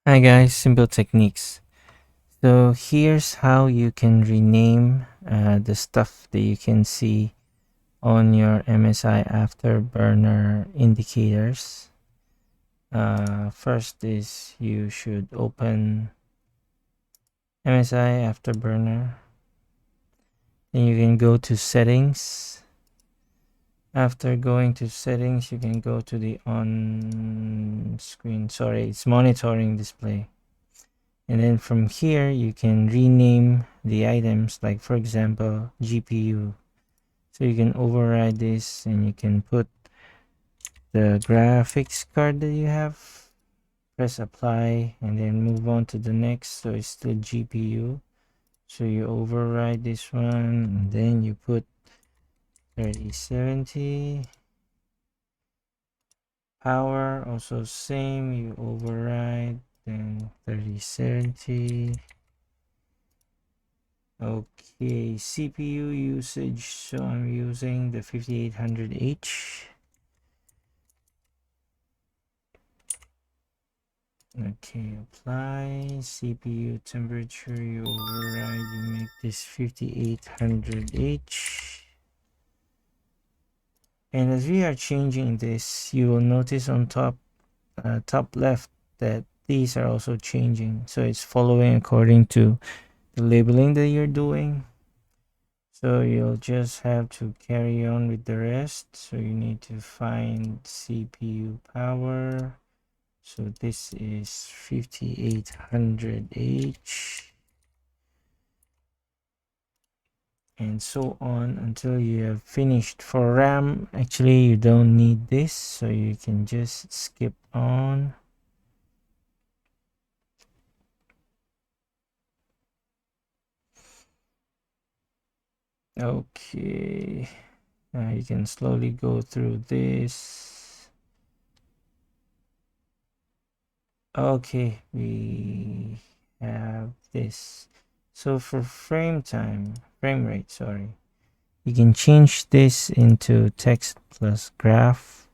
Hi guys, Simple Techniques. So here's how you can rename the stuff that you can see on your MSI Afterburner indicators. First is you should open MSI Afterburner. Then you can go to settings. After going to settings, you can go to the on screen. Sorry, it's monitoring display. And then from here you can rename the items, like for example GPU. So you can override this and you can put the graphics card that you have, press apply, and then move on to the next. So it's still GPU, so you override this one and then you put 3070. Power also same, you override, then 3070. Okay, CPU usage, so I'm using the 5800H. Okay, apply. CPU temperature, you override, you make this 5800H. And as we are changing this, you will notice on top left that these are also changing. So it's following according to the labeling that you're doing. So you'll just have to carry on with the rest. So you need to find CPU power. So this is 5800H. And so on until you have finished. For RAM, actually you don't need this. So you can just skip on. Okay. Now you can slowly go through this. Okay, we have this. So for frame rate, sorry, you can change this into text plus graph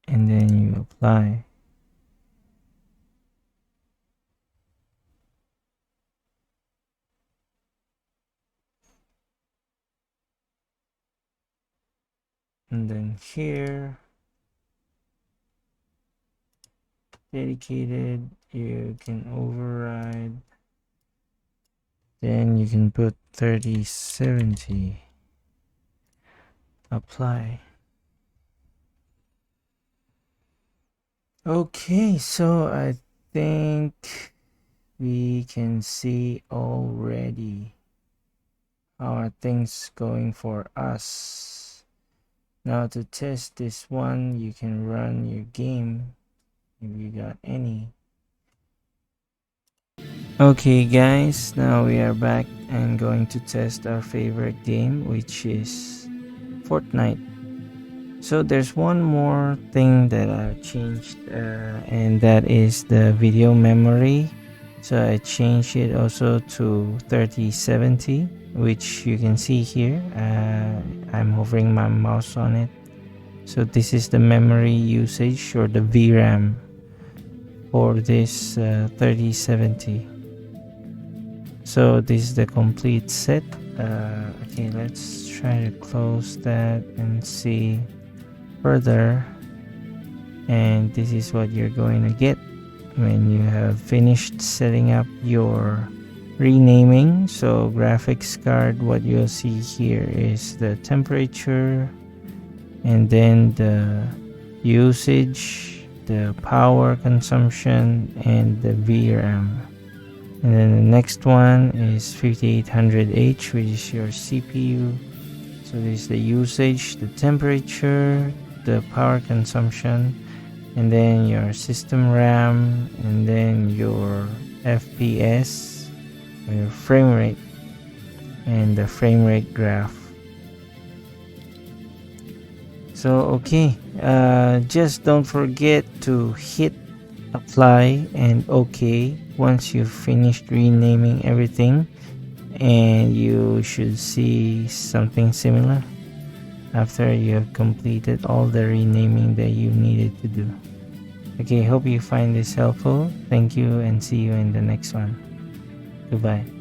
and then you apply. And then here, dedicated, you can override. Then you can put 3070. Apply. Okay, so I think we can see already how are things going for us. Now to test this one, you can run your game if you got any. Okay guys, now we are back and going to test our favorite game, which is Fortnite. So there's one more thing that I've changed, and that is the video memory. So I changed it also to 3070, which you can see here. I'm hovering my mouse on it. So this is the memory usage, or the VRAM, for this 3070. So this is the complete set. Okay, let's try to close that and see further. And this is what you're going to get when you have finished setting up your renaming. So graphics card, what you'll see here is the temperature, and then the usage, the power consumption, and the VRAM. And then the next one is 5800H, which is your CPU. So this is the usage, the temperature, the power consumption, and then your system RAM, and then your FPS, your frame rate, and the frame rate graph. So okay, just don't forget to hit apply and OK once you've finished renaming everything, and you should see something similar after you have completed all the renaming that you needed to do. Okay, hope you find this helpful. Thank you and see you in the next one. Goodbye.